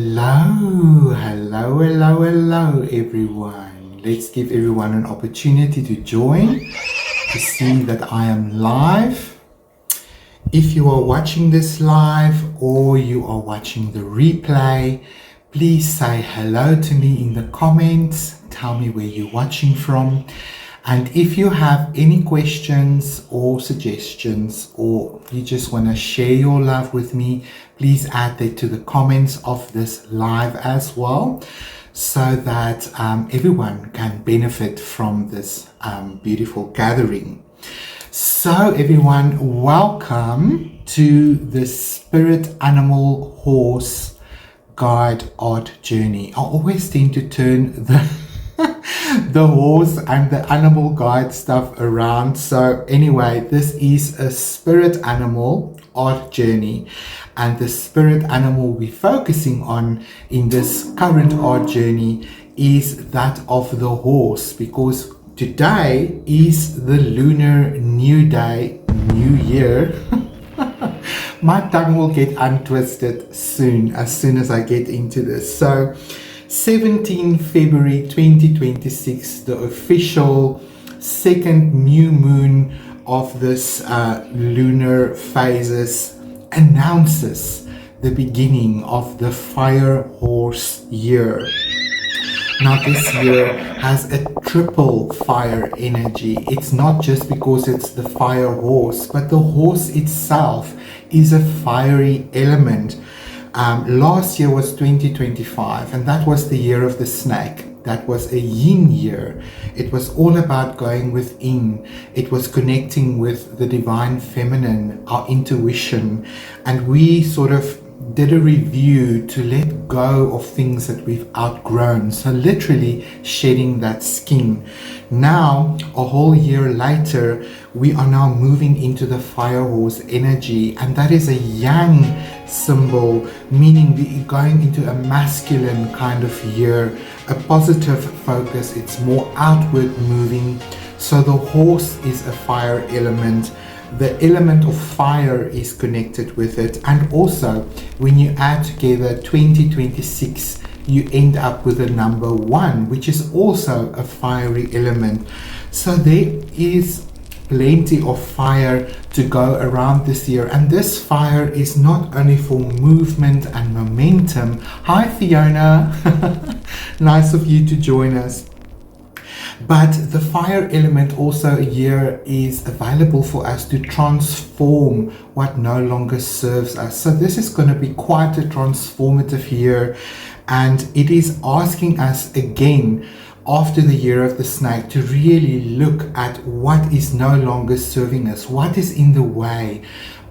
Hello, everyone. Let's give everyone an opportunity to join to see that I am live. If you are watching this live or you are watching the replay, please say hello to me in the comments. Tell me where you're watching from. And if you have any questions or suggestions, or you just want to share your love with me, please add that to the comments of this live as well, so that everyone can benefit from this beautiful gathering. So everyone, welcome to the Spirit Animal Horse Guide Art Journey. I always tend to turn the horse and the animal guide stuff around. So anyway, this is a spirit animal art journey, and the spirit animal we're focusing on in this current art journey is that of the horse, because today is the Lunar New Day, New Year. My tongue will get untwisted soon as I get into this. So 17 February 2026, the official second new moon of this lunar phases announces the beginning of the fire horse year. Now this year has a triple fire energy. It's not just because it's the fire horse, but the horse itself is a fiery element. Last year was 2025, and that was the year of the snake. That was a yin year. It was all about going within. It was connecting with the divine feminine, our intuition, and we sort of did a review to let go of things that we've outgrown. So literally shedding that skin. Now, a whole year later, we are now moving into the fire horse energy, and that is a yang symbol, meaning we're going into a masculine kind of year, a positive focus. It's more outward moving. So the horse is a fire element. The element of fire is connected with it, and also when you add together 2026, you end up with a number 1, which is also a fiery element. So there is plenty of fire to go around this year, and this fire is not only for movement and momentum. Hi Fiona, nice of you to join us. But the fire element also here is available for us to transform what no longer serves us. So this is going to be quite a transformative year, and it is asking us again after the year of the snake to really look at what is no longer serving us, what is in the way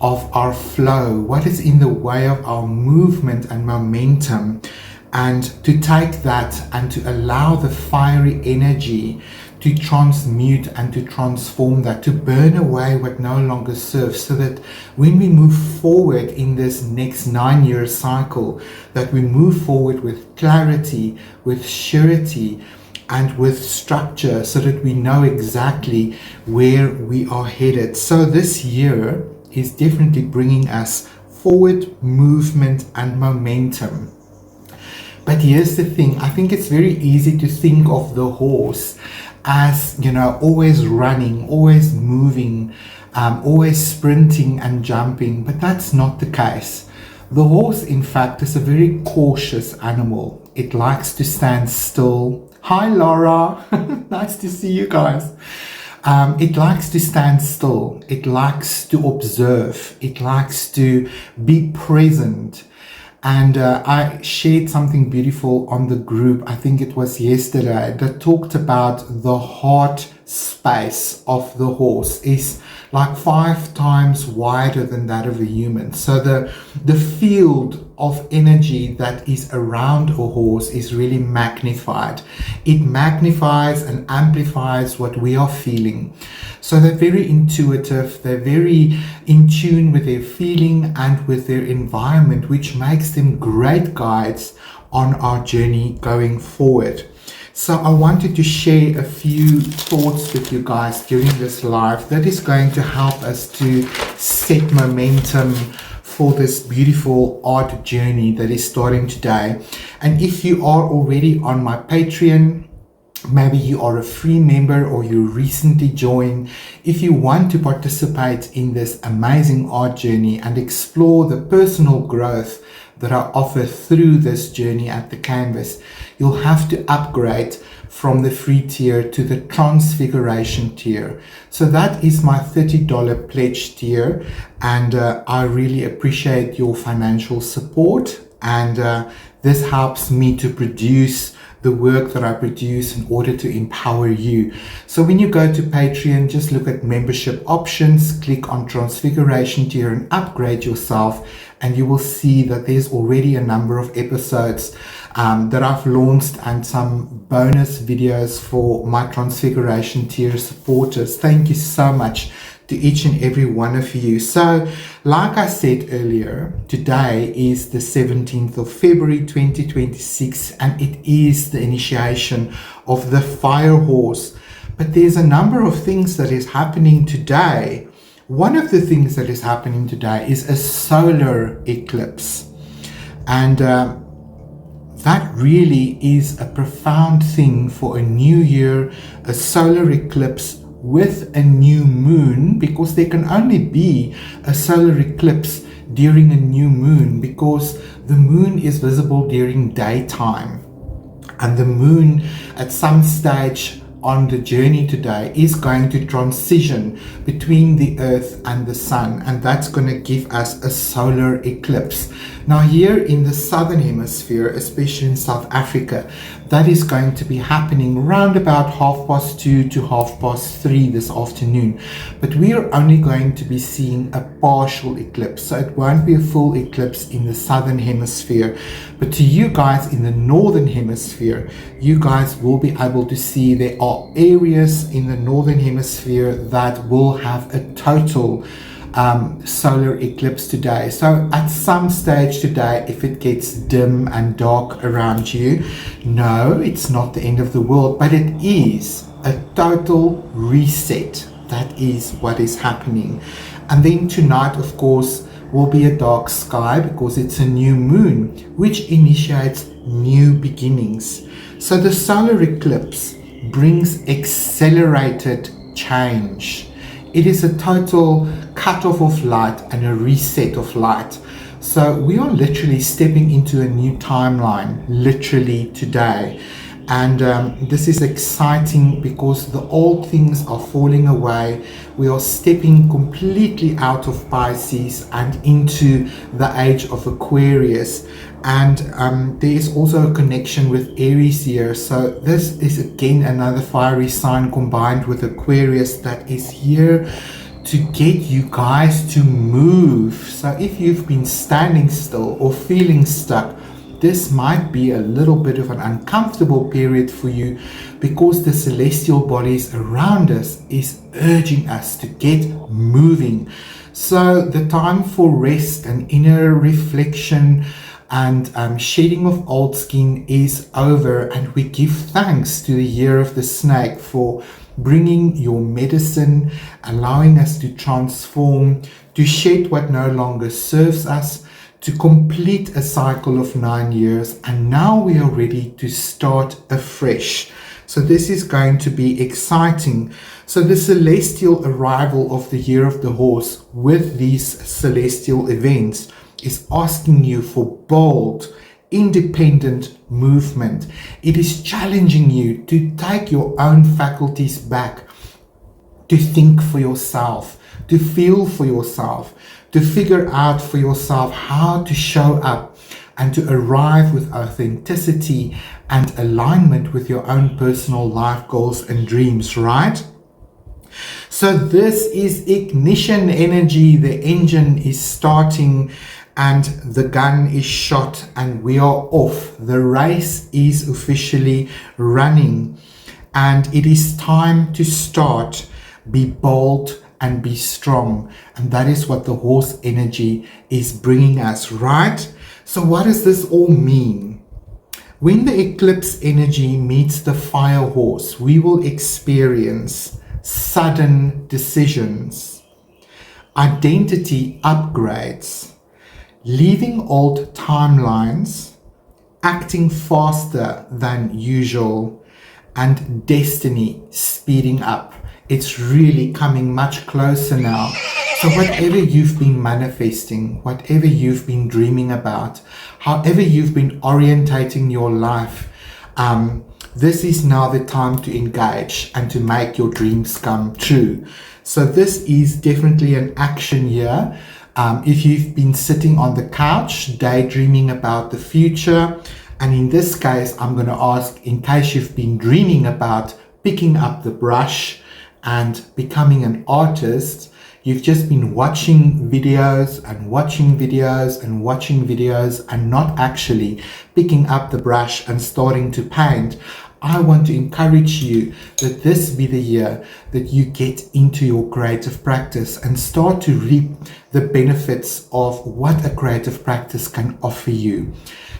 of our flow, what is in the way of our movement and momentum, and to take that and to allow the fiery energy to transmute and to transform that, to burn away what no longer serves, so that when we move forward in this next 9-year cycle, that we move forward with clarity, with surety, and with structure, so that we know exactly where we are headed. So this year is definitely bringing us forward movement and momentum. But here's the thing, I think it's very easy to think of the horse as, always running, always moving, always sprinting and jumping, but that's not the case. The horse, in fact, is a very cautious animal. It likes to stand still. Hi Laura, nice to see you guys. It likes to stand still. It likes to observe. It likes to be present. And I shared something beautiful on the group, I think it was yesterday, that talked about the heart space of the horse is like 5 times wider than that of a human. So the field of energy that is around a horse is really magnified. It magnifies and amplifies what we are feeling. So they're very intuitive, they're very in tune with their feeling and with their environment, which makes them great guides on our journey going forward. So I wanted to share a few thoughts with you guys during this live that is going to help us to set momentum for this beautiful art journey that is starting today. And if you are already on my Patreon, maybe you are a free member or you recently joined, if you want to participate in this amazing art journey and explore the personal growth that I offer through this journey at the canvas, you'll have to upgrade from the free tier to the transfiguration tier. So that is my $30 pledge tier, and I really appreciate your financial support, and this helps me to produce the work that I produce in order to empower you. So when you go to Patreon, just look at membership options, click on Transfiguration tier and upgrade yourself, and you will see that there's already a number of episodes that I've launched and some bonus videos for my Transfiguration tier supporters. Thank you so much to each and every one of you. So, like I said earlier, today is the 17th of February 2026, and it is the initiation of the fire horse. But there's a number of things that is happening today. One of the things that is happening today is a solar eclipse. And that really is a profound thing for a new year, a solar eclipse with a new moon, because there can only be a solar eclipse during a new moon because the moon is visible during daytime, and the moon at some stage on the journey today is going to transition between the earth and the sun, and that's going to give us a solar eclipse. Now here in the southern hemisphere, especially in South Africa, that is going to be happening around about 2:30 to 3:30 this afternoon, but we are only going to be seeing a partial eclipse, so it won't be a full eclipse in the southern hemisphere. But to you guys in the northern hemisphere, you guys will be able to see there are areas in the northern hemisphere that will have a total solar eclipse today. So at some stage today, if it gets dim and dark around you, no, it's not the end of the world, but it is a total reset. That is what is happening. And then tonight, of course, will be a dark sky because it's a new moon, which initiates new beginnings. So the solar eclipse brings accelerated change. It is a total cut-off of light and a reset of light. So we are literally stepping into a new timeline, literally today. And this is exciting because the old things are falling away. We are stepping completely out of Pisces and into the age of Aquarius. And there is also a connection with Aries here. So this is again another fiery sign combined with Aquarius that is here to get you guys to move. So if you've been standing still or feeling stuck, this might be a little bit of an uncomfortable period for you because the celestial bodies around us is urging us to get moving. So the time for rest and inner reflection and shedding of old skin is over, and we give thanks to the year of the snake for bringing your medicine, allowing us to transform, to shed what no longer serves us, to complete a cycle of 9 years, and now we are ready to start afresh. So this is going to be exciting. So the celestial arrival of the year of the horse with these celestial events is asking you for bold, independent movement. It is challenging you to take your own faculties back, to think for yourself, to feel for yourself, to figure out for yourself how to show up and to arrive with authenticity and alignment with your own personal life goals and dreams, right? So this is ignition energy. The engine is starting and the gun is shot and we are off. The race is officially running and it is time to start. Be bold and be strong. And that is what the horse energy is bringing us, right? So what does this all mean? When the eclipse energy meets the fire horse, we will experience sudden decisions, identity upgrades, leaving old timelines, acting faster than usual, and destiny speeding up. It's really coming much closer now. So whatever you've been manifesting, whatever you've been dreaming about, however you've been orientating your life, this is now the time to engage and to make your dreams come true. So this is definitely an action year. If you've been sitting on the couch daydreaming about the future, and in this case, I'm going to ask, in case you've been dreaming about picking up the brush and becoming an artist, you've just been watching videos and watching videos and watching videos and not actually picking up the brush and starting to paint. I want to encourage you that this be the year that you get into your creative practice and start to reap the benefits of what a creative practice can offer you.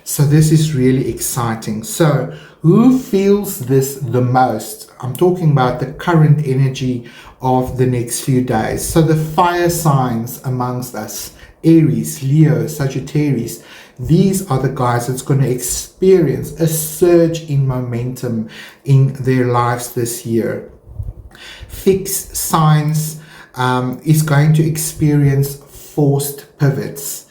So this is really exciting. So who feels this the most? I'm talking about the current energy of the next few days. So the fire signs amongst us, Aries, Leo, Sagittarius, these are the guys that's going to experience a surge in momentum in their lives this year. Fixed signs is going to experience forced pivots.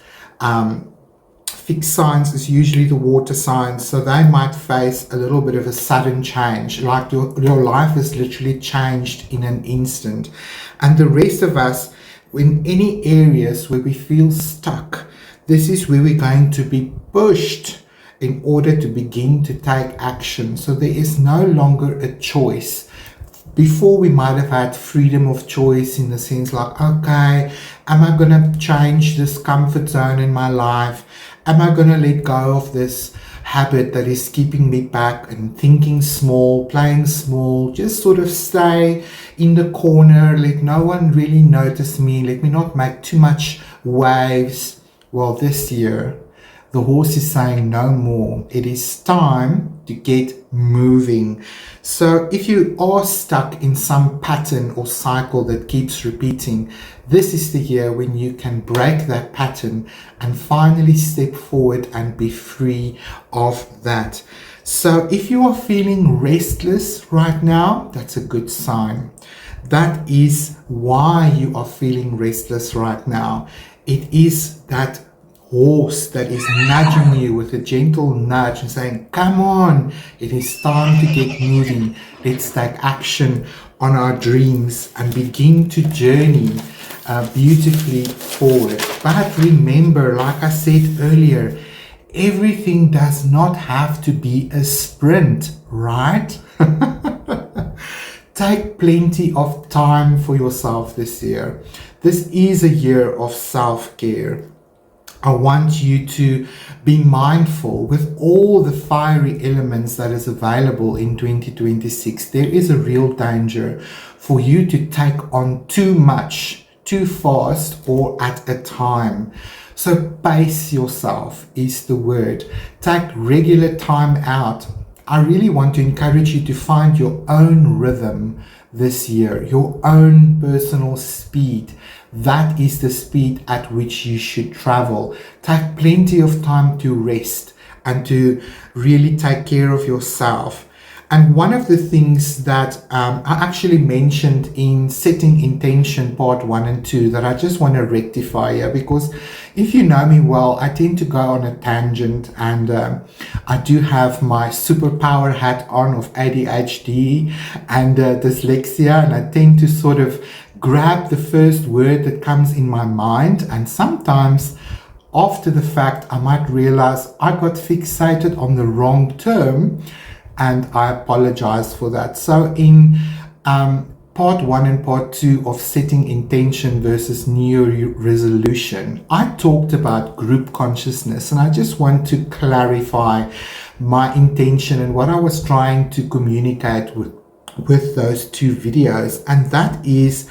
Fixed signs is usually the water signs, so they might face a little bit of a sudden change, like your life is literally changed in an instant. And the rest of us, in any areas where we feel stuck, this is where we're going to be pushed in order to begin to take action. So there is no longer a choice. Before, we might have had freedom of choice in the sense like, okay, am I going to change this comfort zone in my life? Am I going to let go of this habit that is keeping me back and thinking small, playing small, just sort of stay in the corner, let no one really notice me, let me not make too much waves? Well, this year, the horse is saying no more. It is time to get moving. So if you are stuck in some pattern or cycle that keeps repeating, this is the year when you can break that pattern and finally step forward and be free of that. So if you are feeling restless right now, that's a good sign. That is why you are feeling restless right now. It is that horse that is nudging you with a gentle nudge and saying, come on, it is time to get moving. Let's take action on our dreams and begin to journey beautifully forward. But remember, like I said earlier, everything does not have to be a sprint, right? Take plenty of time for yourself this year. This is a year of self-care. I want you to be mindful with all the fiery elements that is available in 2026. There is a real danger for you to take on too much, too fast, or at a time. So pace yourself is the word. Take regular time out. I really want to encourage you to find your own rhythm this year, your own personal speed. That is the speed at which you should travel. Take plenty of time to rest and to really take care of yourself. And one of the things that I actually mentioned in setting intention part 1 and 2 that I just want to rectify here, because if you know me well, I tend to go on a tangent, and I do have my superpower hat on of ADHD and dyslexia, and I tend to sort of grab the first word that comes in my mind, and sometimes after the fact I might realize I got fixated on the wrong term, and I apologize for that. So in part 1 and part 2 of setting intention versus new resolution, I talked about group consciousness, and I just want to clarify my intention and what I was trying to communicate with those 2 videos. And that is,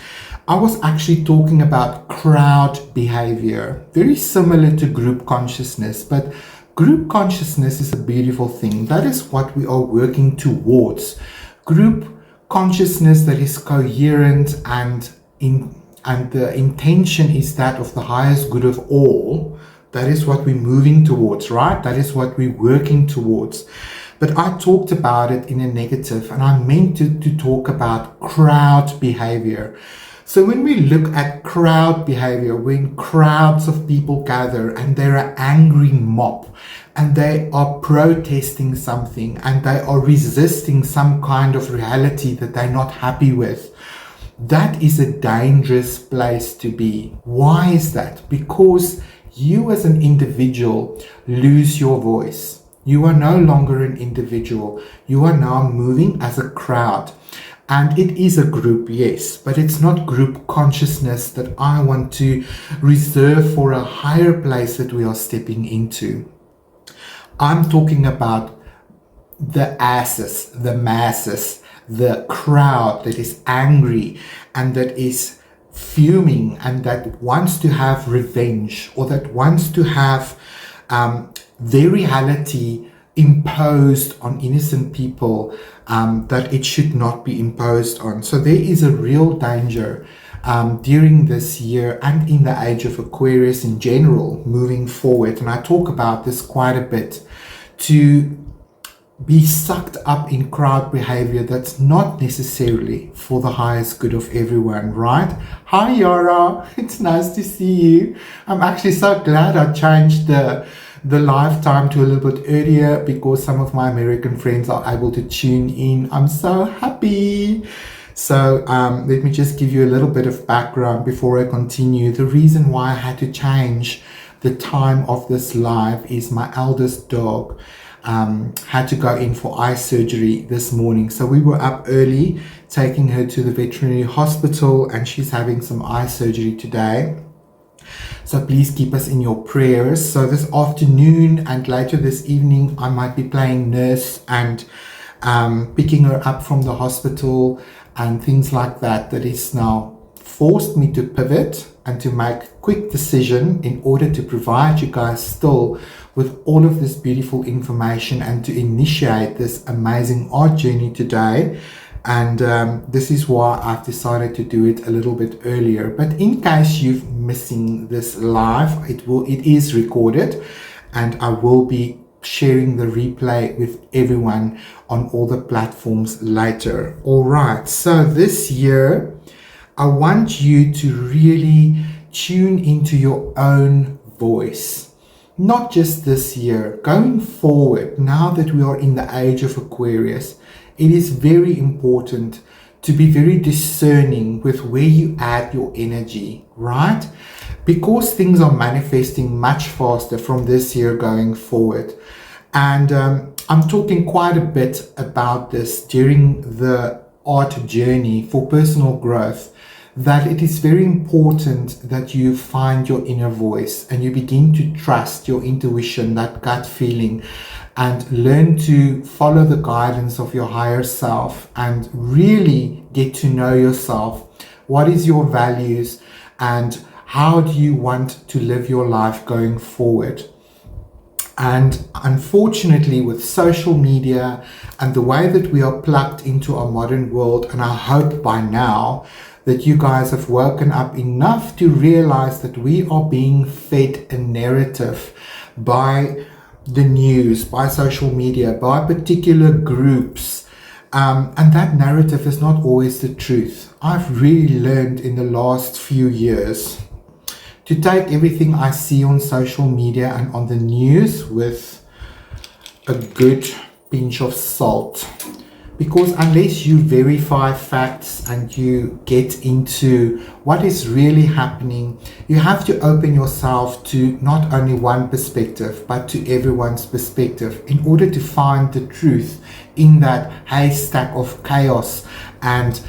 I was actually talking about crowd behavior, very similar to group consciousness, but group consciousness is a beautiful thing. That is what we are working towards. Group consciousness that is coherent and the intention is that of the highest good of all, That is what we're moving towards, right? That is what we're working towards. But I talked about it in a negative, and I meant to talk about crowd behavior. So when we look at crowd behavior, when crowds of people gather and they're an angry mob and they are protesting something and they are resisting some kind of reality that they're not happy with, that is a dangerous place to be. Why is that? Because you as an individual lose your voice. You are no longer an individual. You are now moving as a crowd. And it is a group, yes, but it's not group consciousness that I want to reserve for a higher place that we are stepping into. I'm talking about the asses, the masses, the crowd that is angry and that is fuming and that wants to have revenge, or that wants to have their reality imposed on innocent people that it should not be imposed on. So there is a real danger during this year and in the age of Aquarius in general moving forward, and I talk about this quite a bit, to be sucked up in crowd behavior that's not necessarily for the highest good of everyone, right? Hi Yara, it's nice to see you. I'm actually so glad I changed the live time to a little bit earlier because some of my American friends are able to tune in. I'm so happy. So let me just give you a little bit of background before I continue. The reason why I had to change the time of this live is my eldest dog had to go in for eye surgery this morning. So we were up early taking her to the veterinary hospital, and she's having some eye surgery today. So please keep us in your prayers. So this afternoon and later this evening, I might be playing nurse and picking her up from the hospital and things like that. That is now forced me to pivot and to make a quick decision in order to provide you guys still with all of this beautiful information and to initiate this amazing art journey today. And this is why I've decided to do it a little bit earlier. But in case you're missing this live, it is recorded, and I will be sharing the replay with everyone on all the platforms later. All right, so this year I want you to really tune into your own voice. Not just this year, going forward, now that we are in the age of Aquarius, it is very important to be very discerning with where you add your energy, right? Because things are manifesting much faster from this year going forward. And I'm talking quite a bit about this during the art journey for personal growth, that it is very important that you find your inner voice and you begin to trust your intuition, that gut feeling, and learn to follow the guidance of your higher self and really get to know yourself. What is your values and how do you want to live your life going forward? And unfortunately, with social media and the way that we are plugged into our modern world, and I hope by now that you guys have woken up enough to realize that we are being fed a narrative by the news, by social media, by particular groups. And that narrative is not always the truth. I've really learned in the last few years to take everything I see on social media and on the news with a good pinch of salt. Because unless you verify facts and you get into what is really happening, you have to open yourself to not only one perspective, but to everyone's perspective in order to find the truth in that haystack of chaos and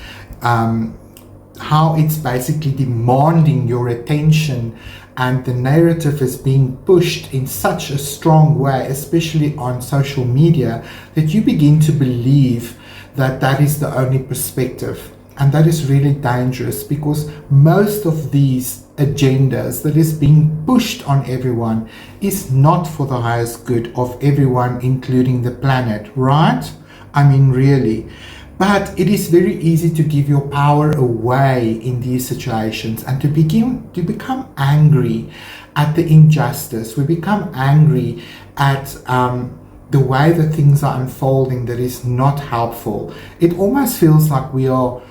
how it's basically demanding your attention, and the narrative is being pushed in such a strong way, especially on social media, that you begin to believe that that is the only perspective. And that is really dangerous, because most of these agendas that is being pushed on everyone is not for the highest good of everyone, including the planet, right? I mean, really. But it is very easy to give your power away in these situations and to become angry at the injustice. We become angry at the way that things are unfolding that is not helpful. It almost feels like we are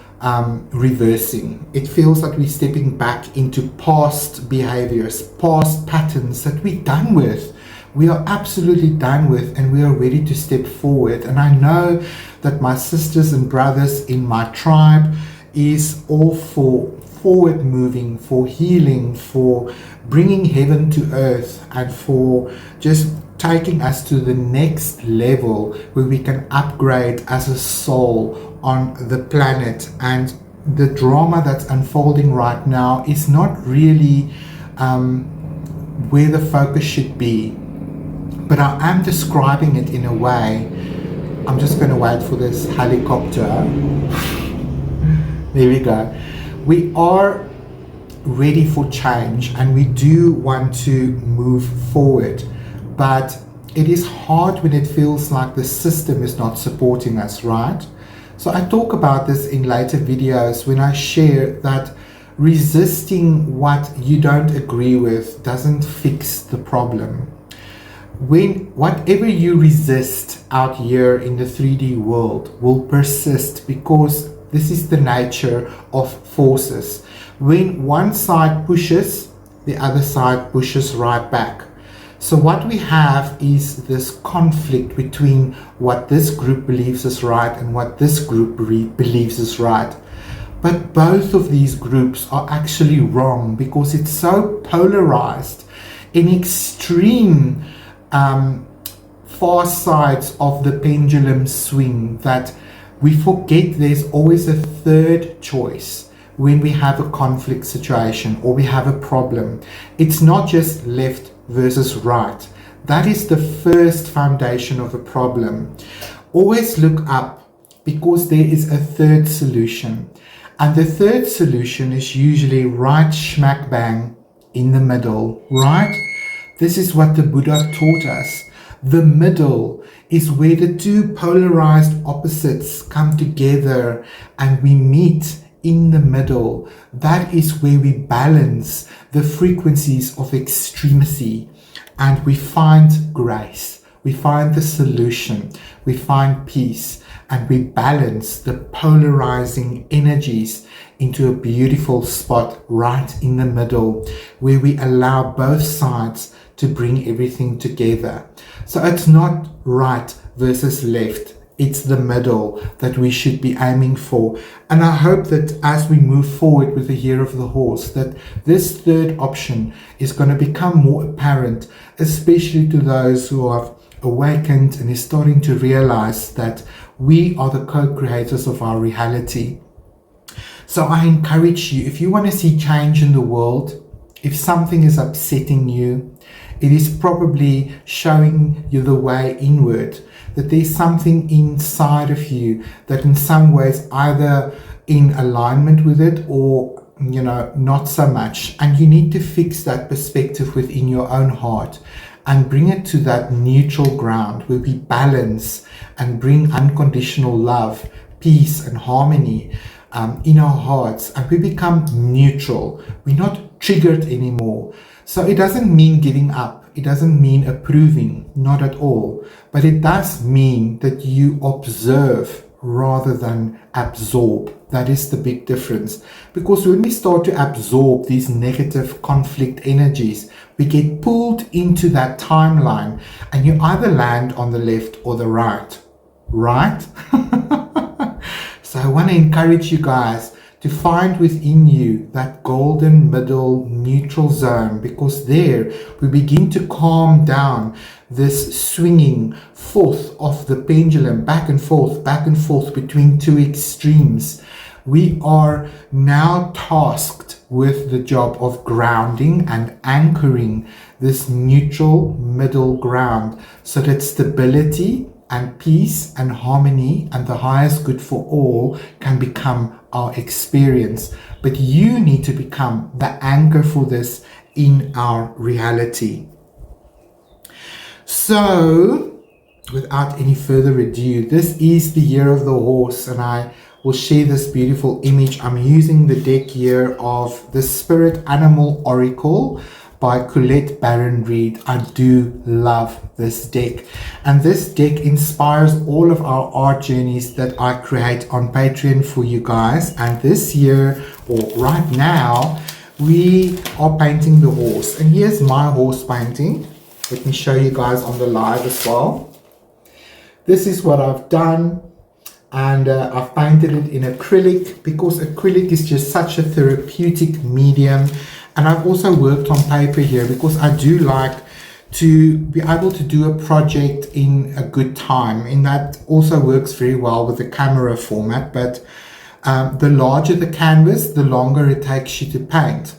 reversing. It feels like we're stepping back into past behaviors, past patterns that we're done with. We are absolutely done with, and we are ready to step forward. And I know that my sisters and brothers in my tribe is all for forward moving, for healing, for bringing heaven to earth, and for just taking us to the next level where we can upgrade as a soul on the planet. And the drama that's unfolding right now is not really where the focus should be. But I am describing it in a way. I'm just going to wait for this helicopter. There we go. We are ready for change, and we do want to move forward. But it is hard when it feels like the system is not supporting us, right? So I talk about this in later videos when I share that resisting what you don't agree with doesn't fix the problem. When whatever you resist out here in the 3D world will persist, because this is the nature of forces. When one side pushes, the other side pushes right back. So what we have is this conflict between what this group believes is right and what this group believes is right. But both of these groups are actually wrong, because it's so polarized in extreme far sides of the pendulum swing that we forget there's always a third choice when we have a conflict situation or we have a problem. It's not just left versus right. That is the first foundation of a problem. Always look up, because there is a third solution. And the third solution is usually right smack bang in the middle, right? This is what the Buddha taught us. The middle is where the two polarized opposites come together and we meet in the middle. That is where we balance the frequencies of extremacy and we find grace. We find the solution. We find peace, and we balance the polarizing energies into a beautiful spot right in the middle where we allow both sides to bring everything together. So it's not right versus left. It's the middle that we should be aiming for. And I hope that as we move forward with the Year of the Horse, that this third option is going to become more apparent, especially to those who have awakened and is starting to realize that we are the co-creators of our reality. So I encourage you, if you want to see change in the world, if something is upsetting you, it is probably showing you the way inward, that there's something inside of you that in some ways either in alignment with it or, not so much. And you need to fix that perspective within your own heart and bring it to that neutral ground where we balance and bring unconditional love, peace and harmony in our hearts, and we become neutral. We're not triggered anymore. So it doesn't mean giving up. It doesn't mean approving, not at all. But it does mean that you observe rather than absorb. That is the big difference. Because when we start to absorb these negative conflict energies, we get pulled into that timeline and you either land on the left or the right. Right? So I want to encourage you guys to find within you that golden middle neutral zone, because there we begin to calm down this swinging forth of the pendulum, back and forth between two extremes. We are now tasked with the job of grounding and anchoring this neutral middle ground so that stability and peace and harmony and the highest good for all can become our experience. But you need to become the anchor for this in our reality. So, without any further ado, this is the Year of the Horse, and I will share this beautiful image. I'm using the deck here of the Spirit Animal Oracle by Colette Baron Reed. I do love this deck. And this deck inspires all of our art journeys that I create on Patreon for you guys. And this year, or right now, we are painting the horse. And here's my horse painting. Let me show you guys on the live as well. This is what I've done. And I've painted it in acrylic because acrylic is just such a therapeutic medium. And I've also worked on paper here because I do like to be able to do a project in a good time. And that also works very well with the camera format. But the larger the canvas, the longer it takes you to paint.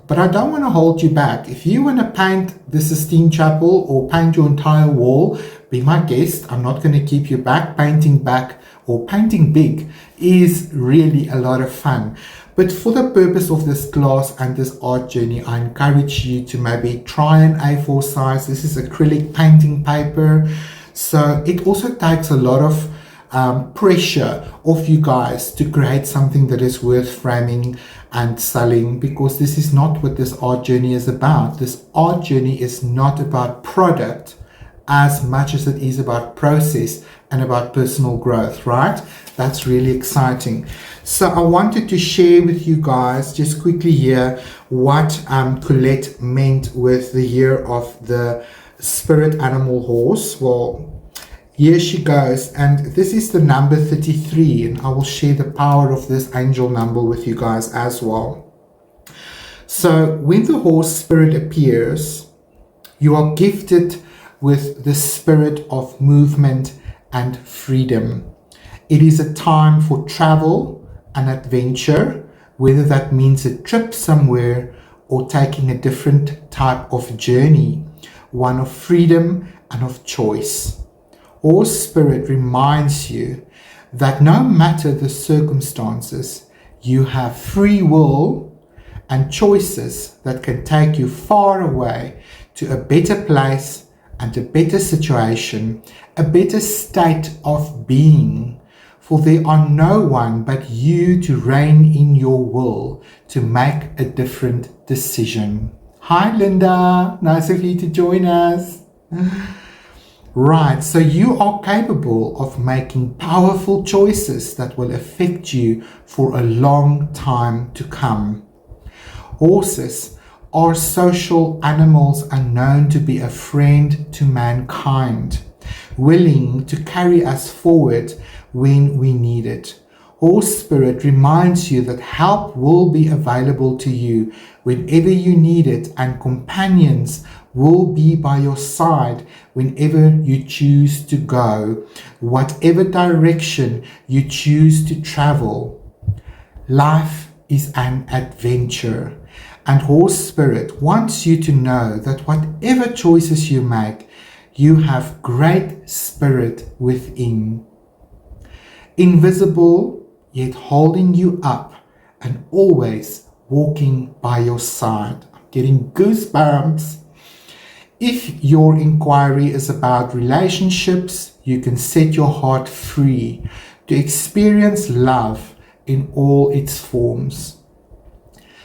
But I don't want to hold you back. If you want to paint the Sistine Chapel or paint your entire wall, be my guest. I'm not going to keep you back. Painting back or painting big is really a lot of fun. But for the purpose of this class and this art journey, I encourage you to maybe try an A4 size. This is acrylic painting paper. So it also takes a lot of pressure off you guys to create something that is worth framing and selling, because this is not what this art journey is about. This art journey is not about product as much as it is about process and about personal growth, right? That's really exciting. So I wanted to share with you guys just quickly here what Colette meant with the year of the spirit animal horse. Well, here she goes, and this is the number 33, and I will share the power of this angel number with you guys as well. So when the horse spirit appears, you are gifted with the spirit of movement and freedom. It is a time for travel and adventure, whether that means a trip somewhere or taking a different type of journey, one of freedom and of choice. Horse spirit reminds you that no matter the circumstances, you have free will and choices that can take you far away to a better place and a better situation, a better state of being. For there are no one but you to reign in your will, to make a different decision. Hi Linda, nice of you to join us. Right, so you are capable of making powerful choices that will affect you for a long time to come. Horses are social animals and known to be a friend to mankind, willing to carry us forward when we need it. Horse spirit reminds you that help will be available to you whenever you need it, and companions will be by your side whenever you choose to go, whatever direction you choose to travel. Life is an adventure, and horse spirit wants you to know that whatever choices you make, you have great spirit within. Invisible, yet holding you up and always walking by your side. I'm getting goosebumps. If your inquiry is about relationships, you can set your heart free to experience love in all its forms.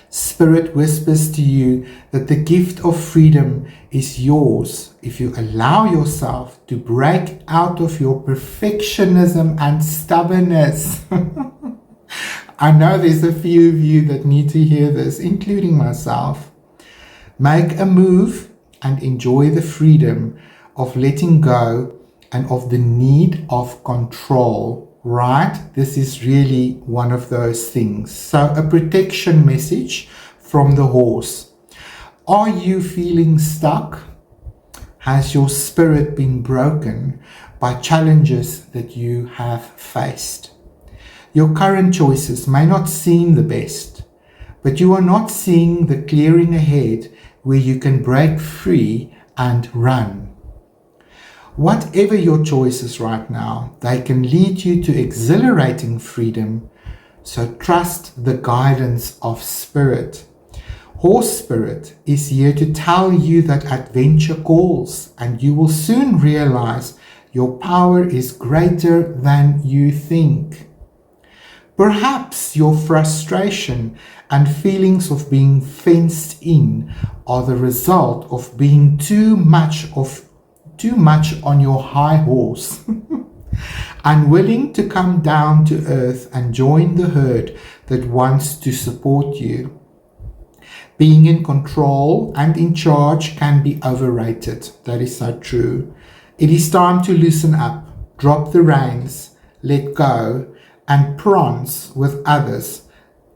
Spirit whispers to you that the gift of freedom is yours if you allow yourself to break out of your perfectionism and stubbornness. I know there's a few of you that need to hear this, including myself. Make a move and enjoy the freedom of letting go and of the need of control, right? This is really one of those things. So a protection message from the horse. Are you feeling stuck? Has your spirit been broken by challenges that you have faced? Your current choices may not seem the best, but you are not seeing the clearing ahead where you can break free and run. Whatever your choices right now, they can lead you to exhilarating freedom, so trust the guidance of spirit. Horse spirit is here to tell you that adventure calls, and you will soon realize your power is greater than you think. Perhaps your frustration and feelings of being fenced in are the result of being too much on your high horse, unwilling to come down to earth and join the herd that wants to support you. Being in control and in charge can be overrated. That is so true. It is time to loosen up, drop the reins, let go, and prance with others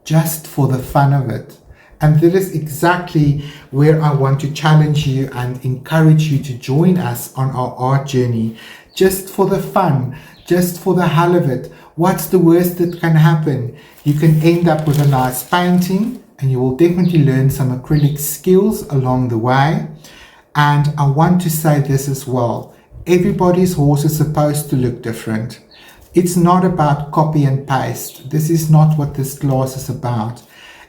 just for the fun of it. And that is exactly where I want to challenge you and encourage you to join us on our art journey, just for the fun, just for the hell of it. What's the worst that can happen? You can end up with a nice painting, and you will definitely learn some acrylic skills along the way. And I want to say this as well. Everybody's horse is supposed to look different. It's not about copy and paste. This is not what this class is about.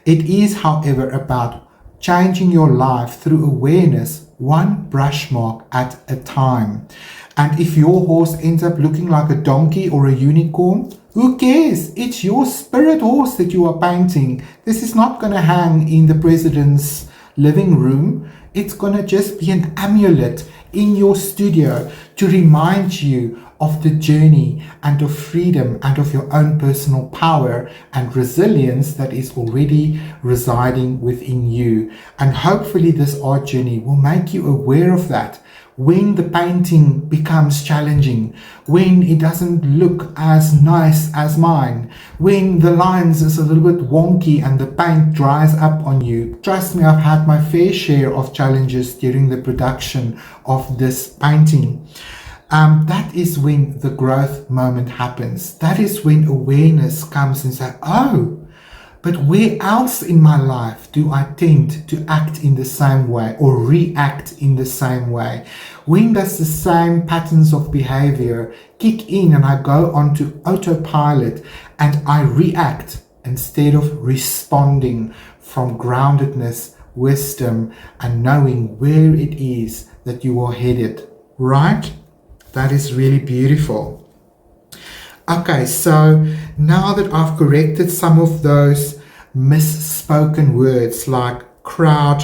It is, however, about changing your life through awareness, one brush mark at a time. And if your horse ends up looking like a donkey or a unicorn, who cares? It's your spirit horse that you are painting. This is not going to hang in the president's living room. It's going to just be an amulet in your studio to remind you of the journey and of freedom and of your own personal power and resilience that is already residing within you. And hopefully this art journey will make you aware of that. When the painting becomes challenging, when it doesn't look as nice as mine, when the lines is a little bit wonky and the paint dries up on you, trust me, I've had my fair share of challenges during the production of this painting. That is when the growth moment happens. That is when awareness comes and say, oh, but where else in my life do I tend to act in the same way or react in the same way? When does the same patterns of behavior kick in and I go onto autopilot and I react instead of responding from groundedness, wisdom, and knowing where it is that you are headed, right? That is really beautiful. Okay, so now that I've corrected some of those misspoken words like crowd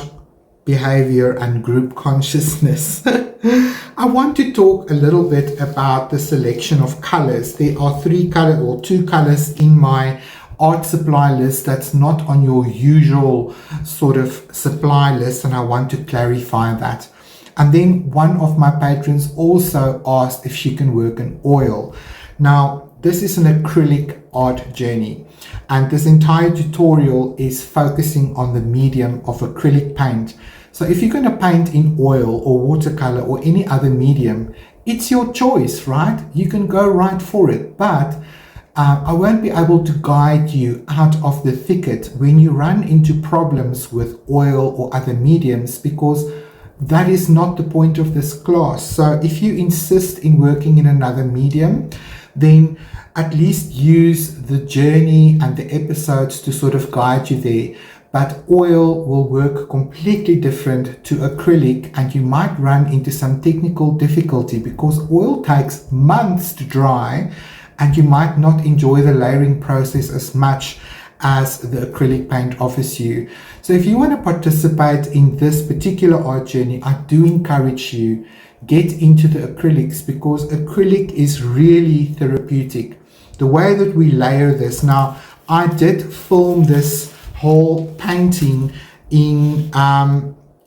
behavior and group consciousness, I want to talk a little bit about the selection of colors. There are two colors in my art supply list that's not on your usual sort of supply list, and I want to clarify that. And then one of my patrons also asked if she can work in oil. Now, this is an acrylic art journey, and this entire tutorial is focusing on the medium of acrylic paint. So if you're going to paint in oil or watercolor or any other medium, it's your choice, right? You can go right for it, but I won't be able to guide you out of the thicket when you run into problems with oil or other mediums, because that is not the point of this class. So if you insist in working in another medium, then at least use the journey and the episodes to sort of guide you there. But oil will work completely different to acrylic, and you might run into some technical difficulty because oil takes months to dry, and you might not enjoy the layering process as much as the acrylic paint offers you. So if you want to participate in this particular art journey, I do encourage you, get into the acrylics, because acrylic is really therapeutic. The way that we layer this, now I did film this whole painting in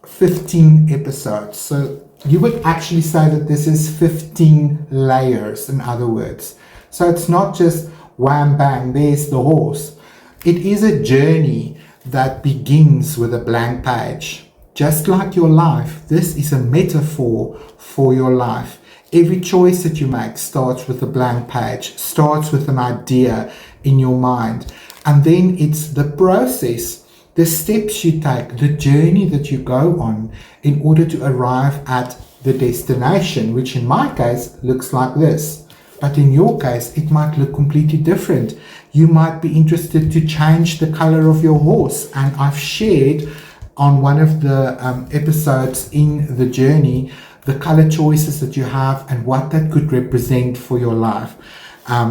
15 episodes. So you would actually say that this is 15 layers, in other words. So it's not just wham bang, there's the horse. It is a journey that begins with a blank page. Just like your life, this is a metaphor for your life. Every choice that you make starts with a blank page, starts with an idea in your mind. And then it's the process, the steps you take, the journey that you go on in order to arrive at the destination, which in my case looks like this. But in your case, it might look completely different. You might be interested to change the color of your horse. And I've shared on one of the episodes in the journey the color choices that you have and what that could represent for your life.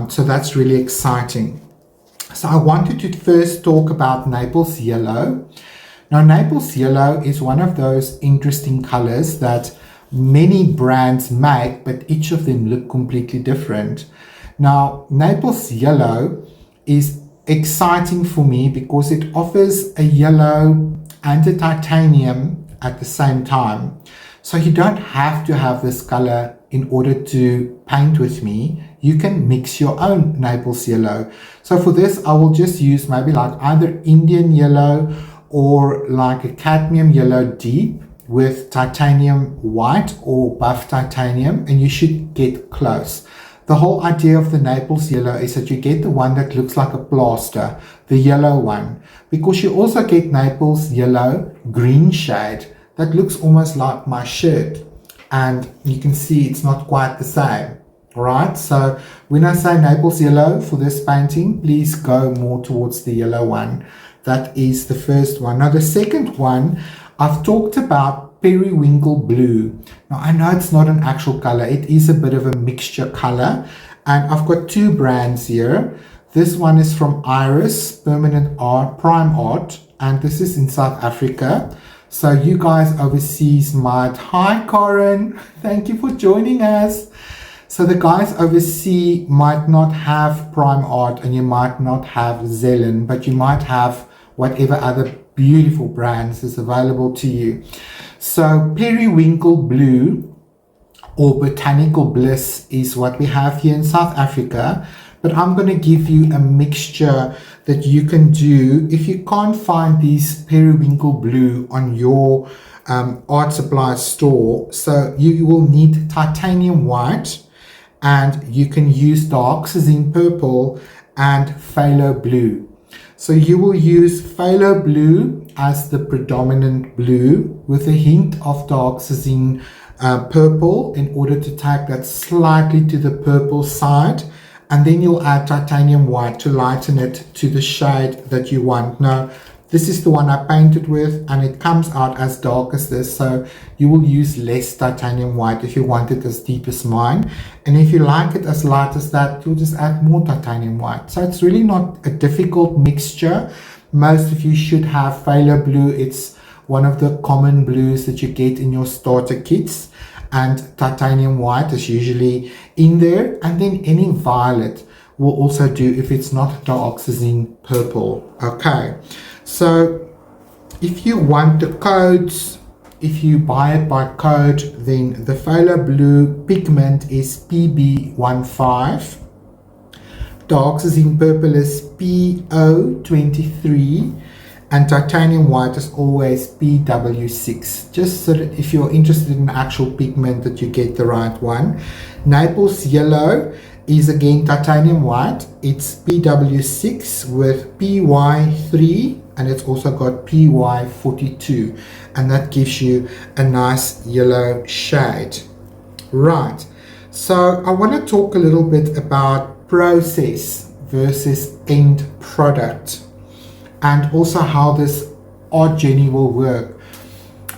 So that's really exciting. So I wanted to first talk about Naples yellow. Now, Naples yellow is one of those interesting colors that many brands make, but each of them look completely different. Now, Naples yellow is exciting for me because it offers a yellow and a titanium at the same time. So you don't have to have this color in order to paint with me. You can mix your own Naples yellow. So for this, I will just use maybe like either Indian yellow or like a cadmium yellow deep with titanium white or buff titanium, and you should get close. The whole idea of the Naples yellow is that you get the one that looks like a plaster, the yellow one, because you also get Naples yellow green shade that looks almost like my shirt, and you can see it's not quite the same. Right, so when I say Naples yellow for this painting, please go more towards the yellow one. That is the first one. Now the second one, I've talked about periwinkle blue. Now I know it's not an actual color, it is a bit of a mixture color, and I've got two brands here. This one is from Iris Permanent Art, Prime Art, and this is in South Africa. So you guys overseas might, hi Corin, thank you for joining us. So the guys overseas might not have Prime Art and you might not have Zelen, but you might have whatever other beautiful brands is available to you. So periwinkle blue or botanical bliss is what we have here in South Africa, but I'm going to give you a mixture that you can do if you can't find these periwinkle blue on your art supply store. So you will need titanium white, and you can use dioxazine purple and phthalo blue. So you will use phthalo blue as the predominant blue with a hint of dioxazine purple in order to take that slightly to the purple side, and then you'll add titanium white to lighten it to the shade that you want. Now this is the one I painted with, and it comes out as dark as this, so you will use less titanium white if you want it as deep as mine. And if you like it as light as that, you'll just add more titanium white. So it's really not a difficult mixture. Most of you should have phthalo blue. It's one of the common blues that you get in your starter kits. And titanium white is usually in there. And then any violet will also do if it's not dioxazine purple. Okay. So if you want the codes, if you buy it by code, then the phthalo blue pigment is PB15, dioxazine purple is PO23, and titanium white is always PW6, just so that if you're interested in actual pigment that you get the right one. Naples yellow is again titanium white, it's PW6 with PY3, and it's also got PY42, and that gives you a nice yellow shade. Right, so I want to talk a little bit about process versus end product, and also how this art journey will work.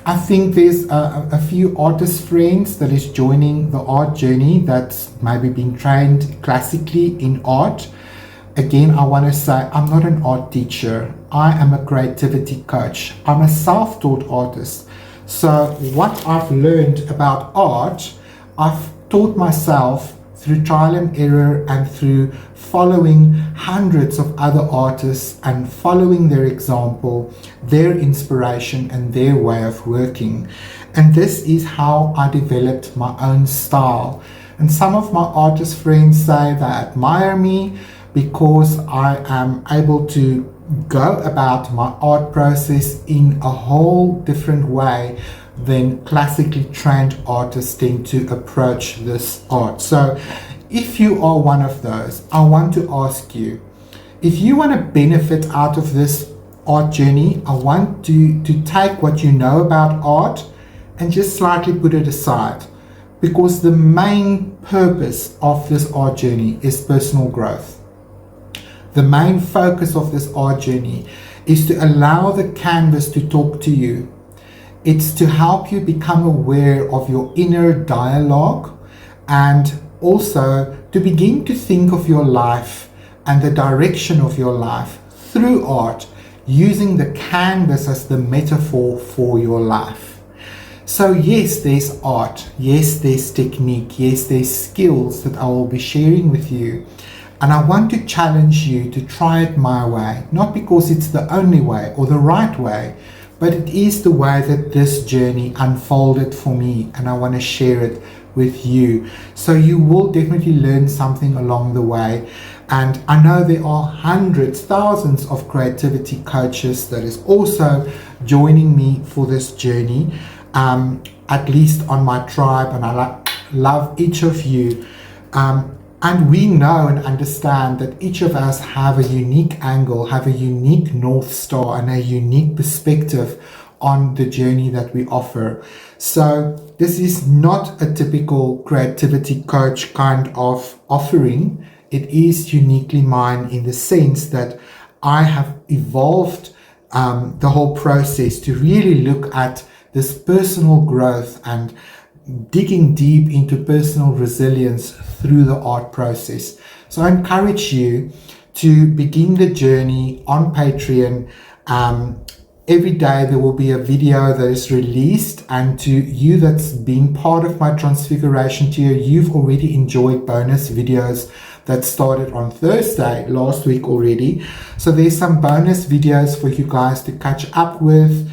I think there's a few artist friends that is joining the art journey that's maybe been trained classically in art. Again, I want to say I'm not an art teacher. I am a creativity coach. I'm a self-taught artist. So what I've learned about art, I've taught myself through trial and error and through following hundreds of other artists and following their example, their inspiration and their way of working. And this is how I developed my own style. And some of my artist friends say they admire me because I am able to go about my art process in a whole different way than classically trained artists tend to approach this art. So if you are one of those, I want to ask you, if you want to benefit out of this art journey, I want to take what you know about art and just slightly put it aside, because the main purpose of this art journey is personal growth. The main focus of this art journey is to allow the canvas to talk to you. It's to help you become aware of your inner dialogue, and also to begin to think of your life and the direction of your life through art, using the canvas as the metaphor for your life. So yes, there's art, yes, there's technique, yes, there's skills that I will be sharing with you. And I want to challenge you to try it my way, not because it's the only way or the right way, but it is the way that this journey unfolded for me, and I want to share it with you. So you will definitely learn something along the way. And I know there are hundreds, thousands of creativity coaches that is also joining me for this journey, at least on my tribe, and I love each of you. And we know and understand that each of us have a unique angle, have a unique North Star, and a unique perspective on the journey that we offer. So this is not a typical creativity coach kind of offering. It is uniquely mine in the sense that I have evolved the whole process to really look at this personal growth and digging deep into personal resilience through the art process. So I encourage you to begin the journey on Patreon. Every day there will be a video that is released, and to you that's been part of my transfiguration tier, you've already enjoyed bonus videos that started on Thursday last week already. So there's some bonus videos for you guys to catch up with.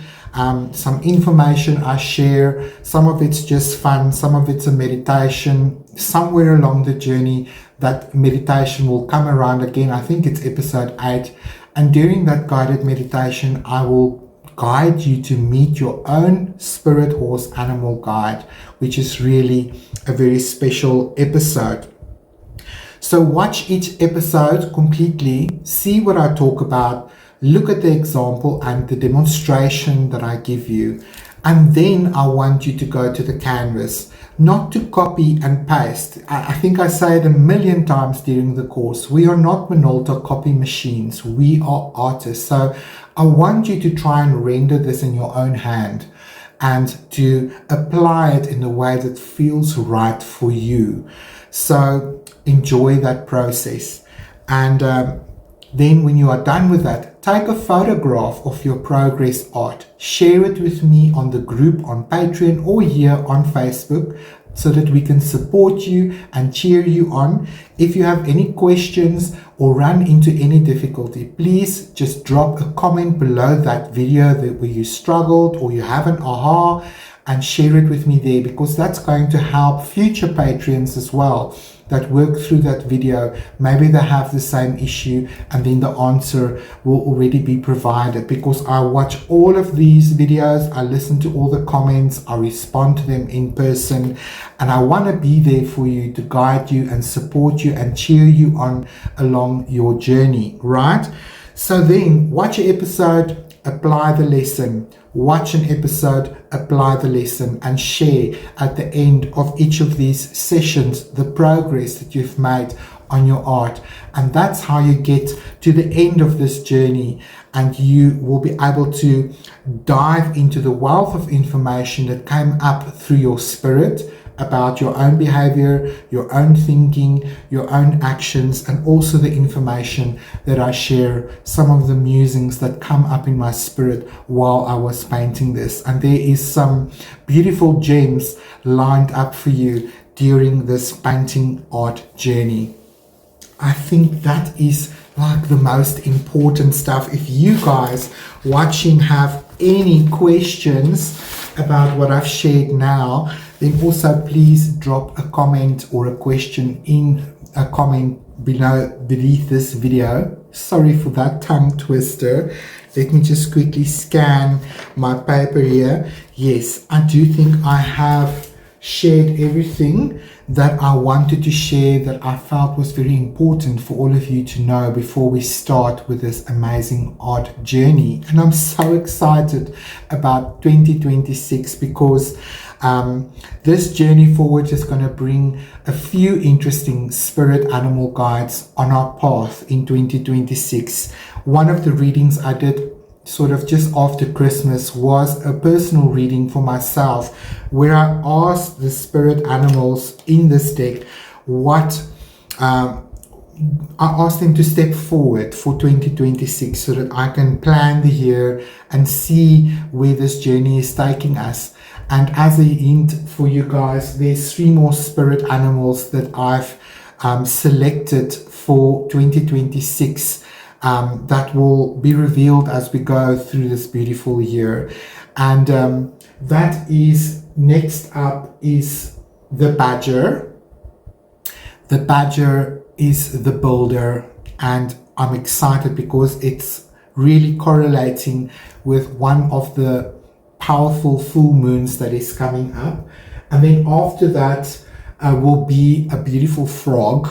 Some information I share, some of it's just fun, some of it's a meditation. Somewhere along the journey that meditation will come around again. I think it's episode 8, and during that guided meditation I will guide you to meet your own spirit horse animal guide, which is really a very special episode. So watch each episode completely, see what I talk about, look at the example and the demonstration that I give you, and then I want you to go to the canvas, not to copy and paste. I think I say it a million times during the course. We are not Minolta copy machines. We are artists. So I want you to try and render this in your own hand and to apply it in a way that feels right for you. So enjoy that process. And then when you are done with that, take a photograph of your progress art. Share it with me on the group on Patreon or here on Facebook so that we can support you and cheer you on. If you have any questions or run into any difficulty, please just drop a comment below that video where you struggled or you have an aha, and share it with me there, because that's going to help future Patreons as well that work through that video. Maybe they have the same issue, and then the answer will already be provided, because I watch all of these videos, I listen to all the comments, I respond to them in person, and I want to be there for you to guide you and support you and cheer you on along your journey, right? So then watch an episode, apply the lesson. Watch an episode, apply the lesson, and share at the end of each of these sessions the progress that you've made on your art. And that's how you get to the end of this journey, and you will be able to dive into the wealth of information that came up through your spirit about your own behavior, your own thinking, your own actions, and also the information that I share, some of the musings that come up in my spirit while I was painting this. And there is some beautiful gems lined up for you during this painting art journey. I think that is like the most important stuff. If you guys watching have any questions about what I've shared now, then also please drop a comment or a question in a comment beneath this video. Sorry for that tongue twister. Let me just quickly scan my paper here. Yes, I do think I have shared everything that I wanted to share, that I felt was very important for all of you to know before we start with this amazing art journey. And I'm so excited about 2026 because this journey forward is going to bring a few interesting spirit animal guides on our path in 2026. One of the readings I did sort of just after Christmas was a personal reading for myself, where I asked the spirit animals in this deck what I asked them to step forward for 2026 so that I can plan the year and see where this journey is taking us. And as a hint for you guys, there's 3 more spirit animals that I've selected for 2026 that will be revealed as we go through this beautiful year. And that is, next up is the badger. The badger is the builder, and I'm excited because it's really correlating with one of the powerful full moons that is coming up. And then after that will be a beautiful frog.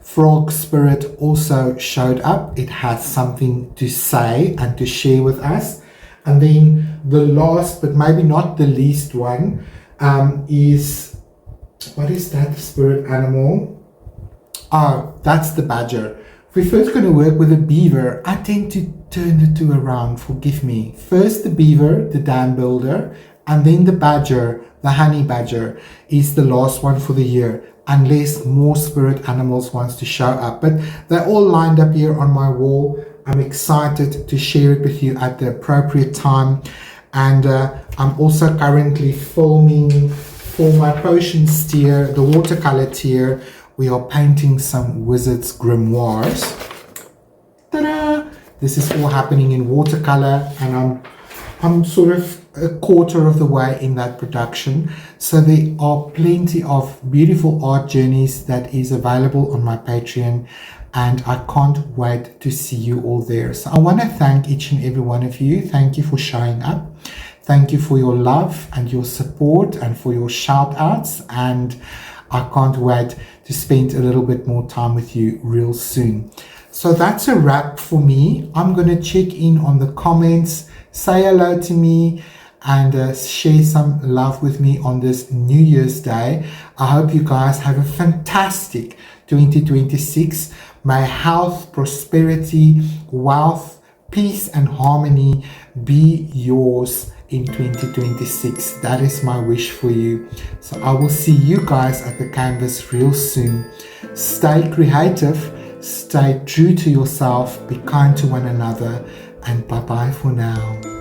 Frog spirit also showed up. It has something to say and to share with us. And then the last, but maybe not the least one, is, what is that spirit animal? Oh, that's the badger. We're first going to work with the beaver. I tend to turn the two around, forgive me. First the beaver, the dam builder, and then the badger, the honey badger, is the last one for the year, unless more spirit animals wants to show up. But they're all lined up here on my wall. I'm excited to share it with you at the appropriate time. And I'm also currently filming for my potions tier, the watercolor tier. We are painting some wizards' grimoires. Ta-da! This is all happening in watercolor, and I'm sort of a quarter of the way in that production. So there are plenty of beautiful art journeys that is available on my Patreon, and I can't wait to see you all there. So I want to thank each and every one of you. Thank you for showing up. Thank you for your love and your support and for your shout outs, and I can't wait to spend a little bit more time with you real soon. So that's a wrap for me. I'm going to check in on the comments, say hello to me, and share some love with me on this New Year's Day. I hope you guys have a fantastic 2026. May health, prosperity, wealth, peace and harmony be yours in 2026. That is my wish for you. So I will see you guys at the canvas real soon. Stay creative, stay true to yourself, be kind to one another, and bye bye for now.